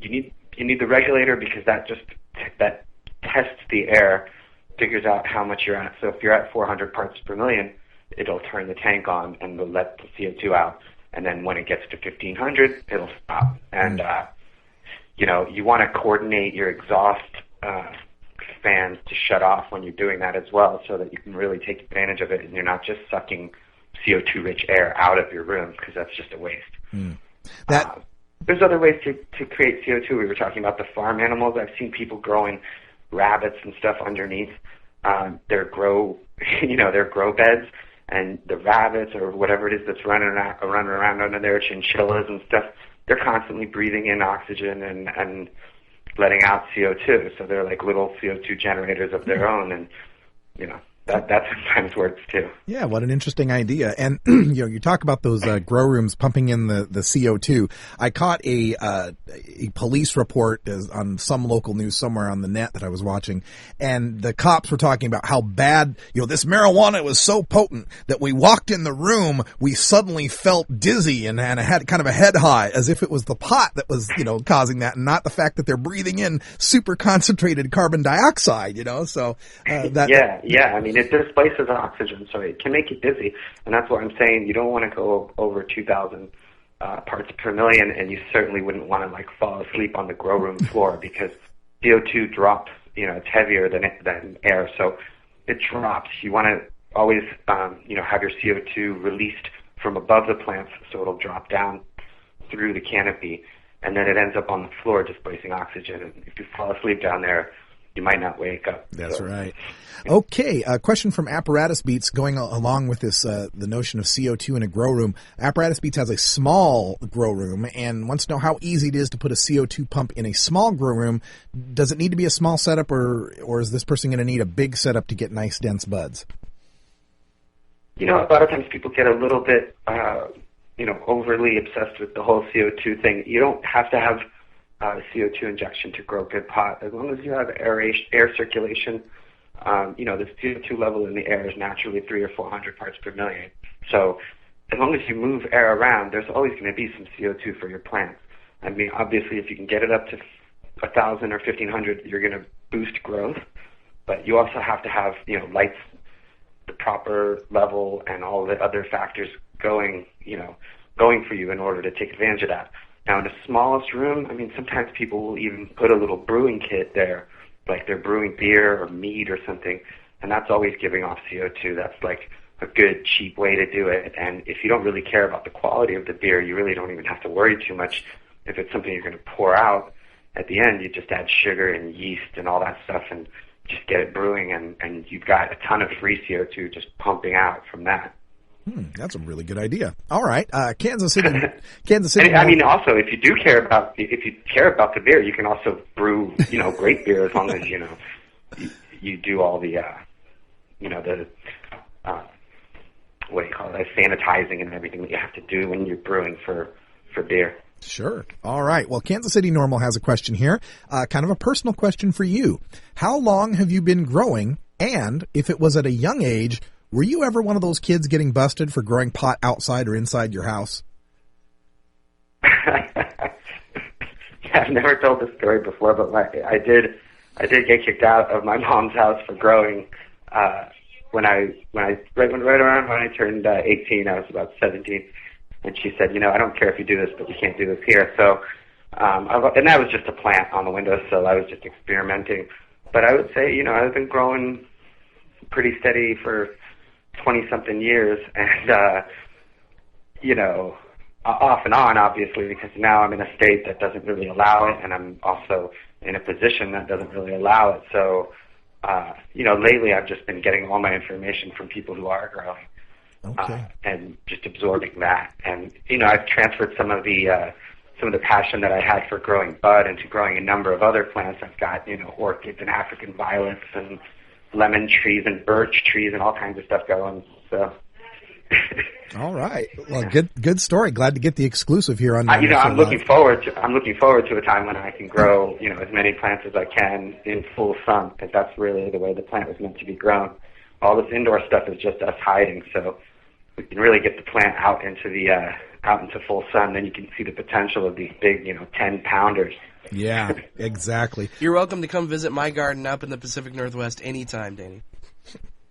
You need the regulator because that tests the air, figures out how much you're at. So if you're at 400 parts per million, it'll turn the tank on and will let the CO2 out. And then when it gets to 1,500, it'll stop. And, you want to coordinate your exhaust fans to shut off when you're doing that as well, so that you can really take advantage of it and you're not just sucking CO2-rich air out of your room, because that's just a waste. There's other ways to create CO2. We were talking about the farm animals. I've seen people growing rabbits and stuff underneath their grow beds, and the rabbits or whatever it is that's running around under there, chinchillas and stuff, they're constantly breathing in oxygen and letting out CO2. So they're like little CO2 generators of their own. And that sometimes works too. Yeah, what an interesting idea. And you talk about those grow rooms pumping in the CO2. I caught a police report on some local news somewhere on the net that I was watching, and the cops were talking about how bad, this marijuana was so potent that we walked in the room, we suddenly felt dizzy and had kind of a head high, as if it was the pot that was, causing that, and not the fact that they're breathing in super concentrated carbon dioxide, so that. Yeah. I mean, it displaces oxygen, so it can make you dizzy, and that's what I'm saying. You don't want to go over 2,000 parts per million, and you certainly wouldn't want to fall asleep on the grow room floor because CO2 drops. It's heavier than air, so it drops. You want to always, have your CO2 released from above the plants, so it'll drop down through the canopy, and then it ends up on the floor displacing oxygen. And if you fall asleep down there, you might not wake up. That's right. Okay, a question from Apparatus Beats going along with this, the notion of CO2 in a grow room. Apparatus Beats has a small grow room and wants to know how easy it is to put a CO2 pump in a small grow room. Does it need to be a small setup, or is this person going to need a big setup to get nice, dense buds? A lot of times people get a little bit, overly obsessed with the whole CO2 thing. You don't have to have CO2 injection to grow good pot. As long as you have air circulation, the CO2 level in the air is naturally 300 or 400 parts per million. So as long as you move air around, there's always going to be some CO2 for your plants. I mean, obviously, if you can get it up to 1,000 or 1,500, you're going to boost growth. But you also have to have, lights, the proper level, and all the other factors going for you in order to take advantage of that. Now, in the smallest room, I mean, sometimes people will even put a little brewing kit there, like they're brewing beer or mead or something, and that's always giving off CO2. That's like a good, cheap way to do it. And if you don't really care about the quality of the beer, you really don't even have to worry too much. If it's something you're going to pour out, at the end, you just add sugar and yeast and all that stuff and just get it brewing, and you've got a ton of free CO2 just pumping out from that. That's a really good idea. All right, Kansas City. And, I mean, also, if you care about the beer, you can also brew, great beer as long as you do all the, what do you call it, sanitizing and everything that you have to do when you're brewing for beer. Sure. All right. Well, Kansas City NORML has a question here, kind of a personal question for you. How long have you been growing? And if it was at a young age, were you ever one of those kids getting busted for growing pot outside or inside your house? I've never told this story before, but I did get kicked out of my mom's house for growing right around when I turned 18. I was about 17, and she said, I don't care if you do this, but you can't do this here. So, and that was just a plant on the windowsill. I was just experimenting. But I would say, I've been growing pretty steady for 20-something years, and, off and on, obviously, because now I'm in a state that doesn't really allow it, and I'm also in a position that doesn't really allow it. So, lately I've just been getting all my information from people who are growing, and just absorbing that. And, I've transferred some of the passion that I had for growing bud into growing a number of other plants. I've got, orchids and African violets and lemon trees and birch trees and all kinds of stuff going. So. All right. Well, good story. Glad to get the exclusive here on. I'm looking forward to a time when I can grow, as many plants as I can in full sun, because that's really the way the plant was meant to be grown. All this indoor stuff is just us hiding, so we can really get the plant out into full sun. Then you can see the potential of these big, 10-pounders. Yeah, exactly. You're welcome to come visit my garden up in the Pacific Northwest anytime, Danny.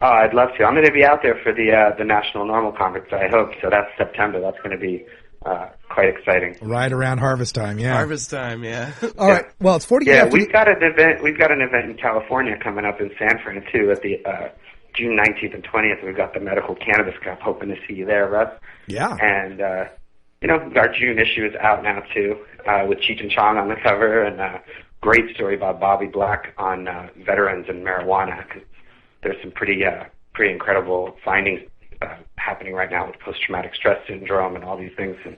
Oh, I'd love to. I'm going to be out there for the National NORML Conference, I hope. So that's September. That's going to be quite exciting. Right around harvest time, yeah. Harvest time, yeah. All right. Well, it's 40. Yeah, we've got an event in California coming up in San Fran too at the June 19th and 20th. We've got the Medical Cannabis Cup. Hoping to see you there, Russ. Yeah. And our June issue is out now too, with Cheech and Chong on the cover, and a great story about Bobby Black on veterans and marijuana. There's some pretty incredible findings happening right now with post-traumatic stress syndrome and all these things. And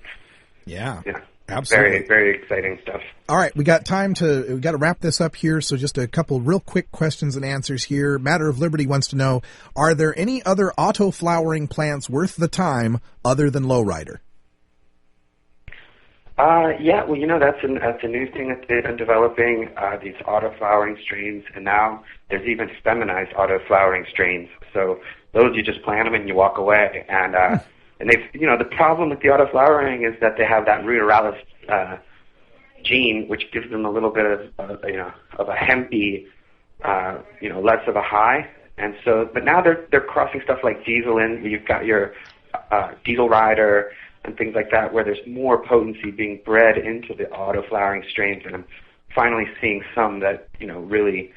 Yeah. Yeah. Absolutely. Very, very exciting stuff. All right, we got to wrap this up here, so just a couple real quick questions and answers here. Matter of Liberty wants to know, are there any other auto-flowering plants worth the time other than lowrider? Yeah, well, that's a new thing that they've been developing, these auto-flowering strains, and now there's even feminized auto-flowering strains. So those, you just plant them and you walk away. And they've, the problem with the auto-flowering is that they have that ruderalis gene, which gives them a little bit of a hempy, less of a high. And so, but now they're crossing stuff like diesel in. You've got your diesel rider and things like that, where there's more potency being bred into the auto-flowering strains, and I'm finally seeing some that, really,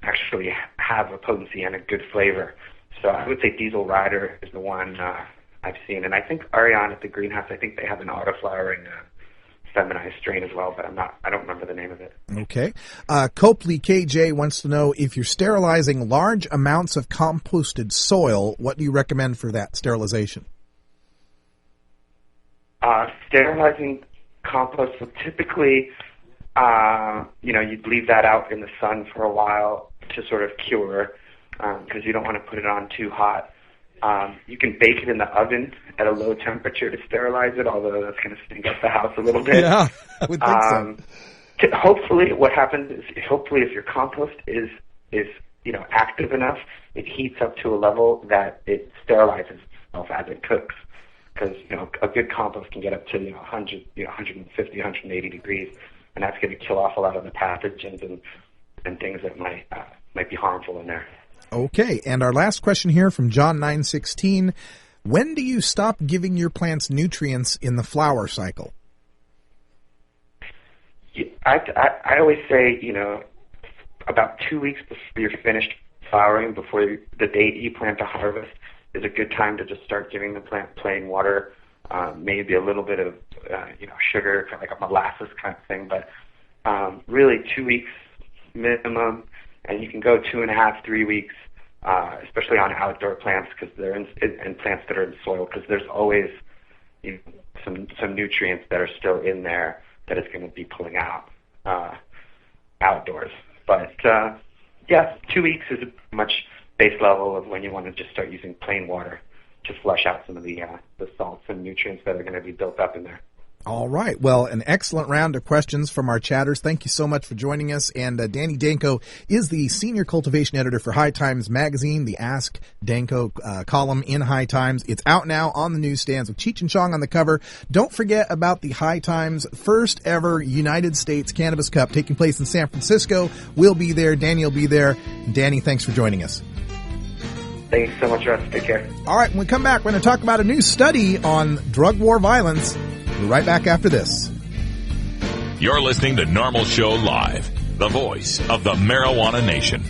actually have a potency and a good flavor. So I would say Diesel Rider is the one I've seen, and I think Ariane at the greenhouse, I think they have an auto-flowering feminized strain as well, but I don't remember the name of it. Okay. Copley KJ wants to know, if you're sterilizing large amounts of composted soil, what do you recommend for that sterilization? Sterilizing compost, so typically, you'd leave that out in the sun for a while to sort of cure, because you don't want to put it on too hot. You can bake it in the oven at a low temperature to sterilize it, although that's going to stink up the house a little bit. Yeah, I would think so. Hopefully, what happens is, if your compost is active enough, it heats up to a level that it sterilizes itself as it cooks. Because a good compost can get up to 100, 150, 180 degrees, and that's going to kill off a lot of the pathogens and things that might be harmful in there. Okay, and our last question here from John 916: when do you stop giving your plants nutrients in the flower cycle? I always say about 2 weeks before you're finished flowering, before the date you plan to harvest, is a good time to just start giving the plant plain water, maybe a little bit of sugar, kind of like a molasses kind of thing, but really 2 weeks minimum, and you can go 2.5, 3 weeks, especially on outdoor plants, because they're in plants that are in soil, because there's always some nutrients that are still in there that it's going to be pulling out outdoors. But 2 weeks is a much base level of when you want to just start using plain water to flush out some of the salts and nutrients that are going to be built up in there. All right. Well, an excellent round of questions from our chatters. Thank you so much for joining us. And Danny Danko is the senior cultivation editor for High Times Magazine, the Ask Danko column in High Times. It's out now on the newsstands with Cheech and Chong on the cover. Don't forget about the High Times first ever United States Cannabis Cup taking place in San Francisco. We'll be there. Danny will be there. Danny, thanks for joining us. Thanks so much, Russ. Take care. All right, when we come back, we're going to talk about a new study on drug war violence. We'll be right back after this. You're listening to NORML Show Live, the voice of the marijuana nation.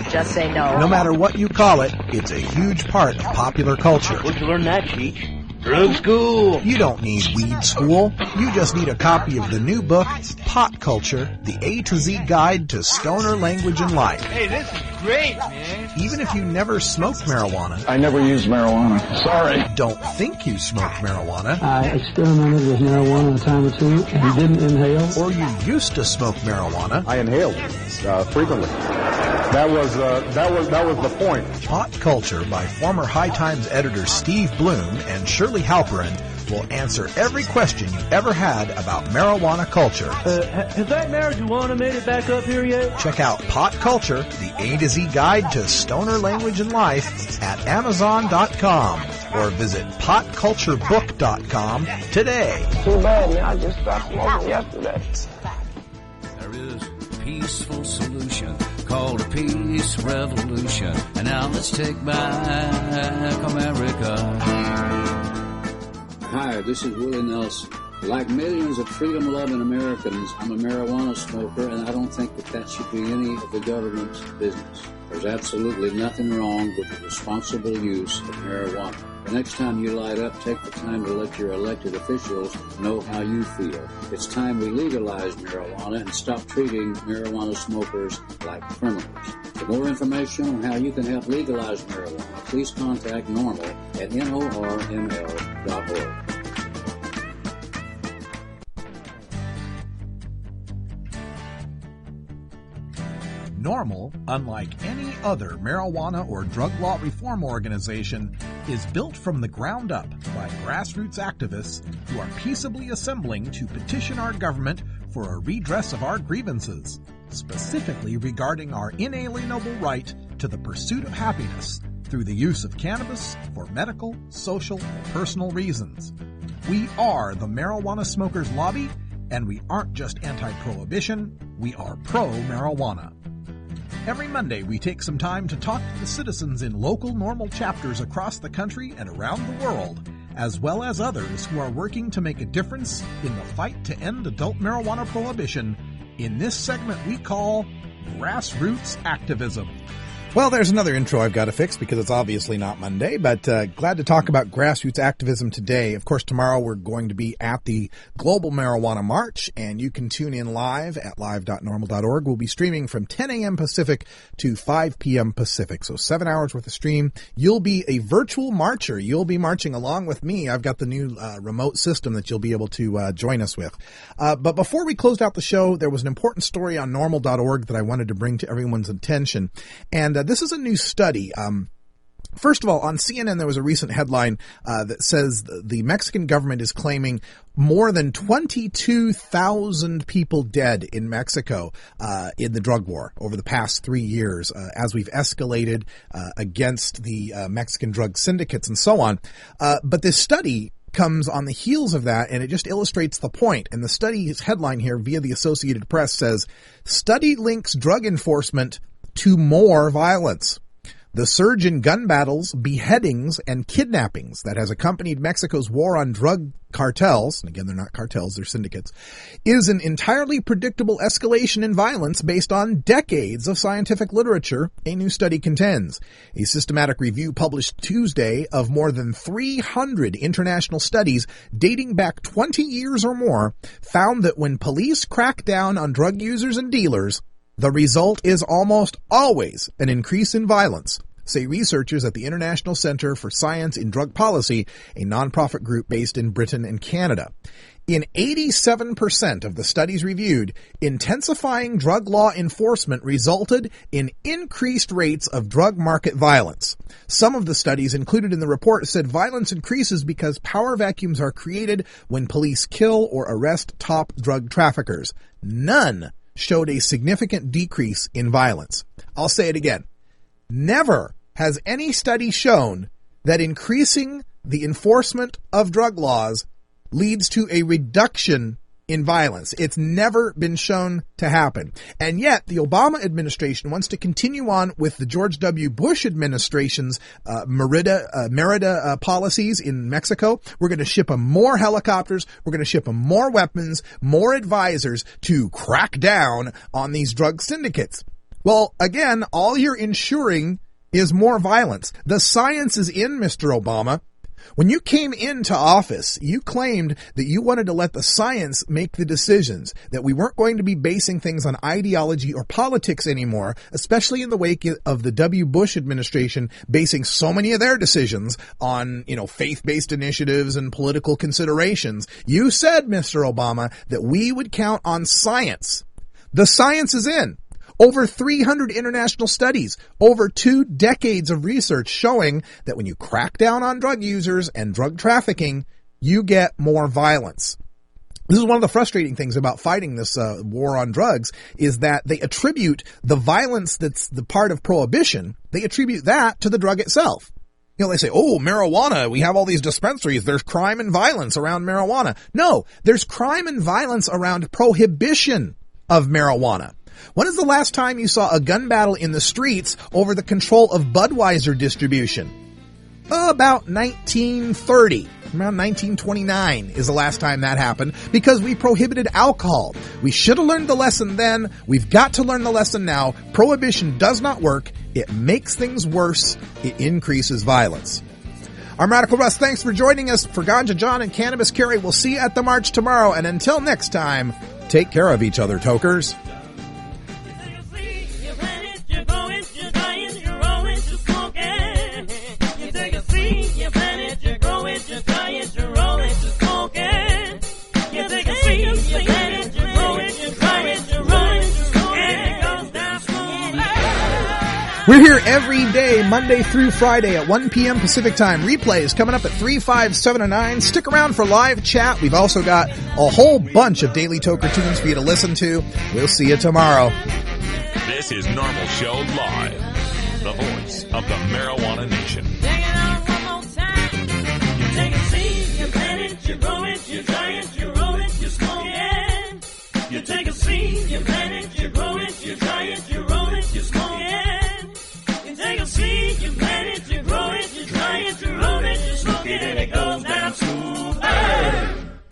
Just say no. No matter what you call it, it's a huge part of popular culture. Where'd you learn that, Cheech? Drug school. You don't need weed school. You just need a copy of the new book, Pot Culture, the A to Z Guide to Stoner Language and Life. Hey, this is great, man. Even if you never smoked marijuana. I never used marijuana. Sorry. Don't think you smoked marijuana. I experimented with marijuana a time or two and didn't inhale. Or you used to smoke marijuana. I inhaled frequently. That was the point. Pot Culture by former High Times editor Steve Bloom and Shirley Halperin will answer every question you ever had about marijuana culture. Has that marijuana made it back up here yet? Check out Pot Culture, the A to Z Guide to Stoner Language and Life at Amazon.com or visit potculturebook.com today. Too bad, man. I just stopped smoking yesterday. There is a peaceful solution called a peace revolution. And now let's take back America. Hi, this is Willie Nelson. Like millions of freedom-loving Americans, I'm a marijuana smoker, and I don't think that should be any of the government's business. There's absolutely nothing wrong with the responsible use of marijuana. The next time you light up, take the time to let your elected officials know how you feel. It's time we legalize marijuana and stop treating marijuana smokers like criminals. For more information on how you can help legalize marijuana, please contact NORML at NORML.org. NORML, unlike any other marijuana or drug law reform organization, is built from the ground up by grassroots activists who are peaceably assembling to petition our government for a redress of our grievances, specifically regarding our inalienable right to the pursuit of happiness through the use of cannabis for medical, social, and personal reasons. We are the Marijuana Smokers Lobby, and we aren't just anti-prohibition, we are pro-marijuana. Every Monday, we take some time to talk to the citizens in local NORML chapters across the country and around the world, as well as others who are working to make a difference in the fight to end adult marijuana prohibition in this segment we call Grassroots Activism. Well, there's another intro I've got to fix because it's obviously not Monday, but glad to talk about grassroots activism today. Of course, tomorrow we're going to be at the Global Marijuana March, and you can tune in live at live.norml.org. We'll be streaming from 10 a.m. Pacific to 5 p.m. Pacific, so 7 hours worth of stream. You'll be a virtual marcher. You'll be marching along with me. I've got the new remote system that you'll be able to join us with. But before we closed out the show, there was an important story on norml.org that I wanted to bring to everyone's attention, and this is a new study. First of all, on CNN, there was a recent headline that says the Mexican government is claiming more than 22,000 people dead in Mexico in the drug war over the past 3 years as we've escalated against the Mexican drug syndicates and so on. But this study comes on the heels of that, and it just illustrates the point. And the study's headline here via the Associated Press says, "Study links drug enforcement to more violence. The surge in gun battles, beheadings, and kidnappings that has accompanied Mexico's war on drug cartels," and again, they're not cartels, they're syndicates, "is an entirely predictable escalation in violence based on decades of scientific literature," a new study contends. A systematic review published Tuesday of more than 300 international studies dating back 20 years or more found that when police crack down on drug users and dealers, the result is almost always an increase in violence, say researchers at the International Center for Science in Drug Policy, a nonprofit group based in Britain and Canada. In 87% of the studies reviewed, intensifying drug law enforcement resulted in increased rates of drug market violence. Some of the studies included in the report said violence increases because power vacuums are created when police kill or arrest top drug traffickers. None showed a significant decrease in violence. I'll say it again. Never has any study shown that increasing the enforcement of drug laws leads to a reduction in violence. It's never been shown to happen. And yet, the Obama administration wants to continue on with the George W. Bush administration's Merida policies in Mexico. We're going to ship them more helicopters. We're going to ship them more weapons, more advisors to crack down on these drug syndicates. Well, again, all you're ensuring is more violence. The science is in, Mr. Obama. When you came into office, you claimed that you wanted to let the science make the decisions, that we weren't going to be basing things on ideology or politics anymore, especially in the wake of the W. Bush administration basing so many of their decisions on, faith-based initiatives and political considerations. You said, Mr. Obama, that we would count on science. The science is in. Over 300 international studies, over 2 decades of research showing that when you crack down on drug users and drug trafficking, you get more violence. This is one of the frustrating things about fighting this war on drugs is that they attribute the violence that's the part of prohibition, they attribute that to the drug itself. They say, oh, marijuana, we have all these dispensaries, there's crime and violence around marijuana. No, there's crime and violence around prohibition of marijuana. When is the last time you saw a gun battle in the streets over the control of Budweiser distribution? About 1930. Around 1929 is the last time that happened because we prohibited alcohol. We should have learned the lesson then. We've got to learn the lesson now. Prohibition does not work. It makes things worse. It increases violence. I'm Radical Russ. Thanks for joining us. For Ganja John and Cannabis Carrie, we'll see you at the march tomorrow. And until next time, take care of each other, tokers. We're here every day, Monday through Friday at 1 p.m. Pacific Time. Replays coming up at 3, 5, 7, and 9. Stick around for live chat. We've also got a whole bunch of Daily Toker tunes for you to listen to. We'll see you tomorrow. This is NORML Show Live, the voice of the Marijuana Nation. Take it on one more time. You take a seed, you plant it, you grow it, you dry it, you roll it, you smoke it. You take a seed, you plant it, you grow it, you dry it, you roll it, you smoke it. You take a seed, you plant it, you grow it, you dry it, you roll it, you smoke it, and it goes down.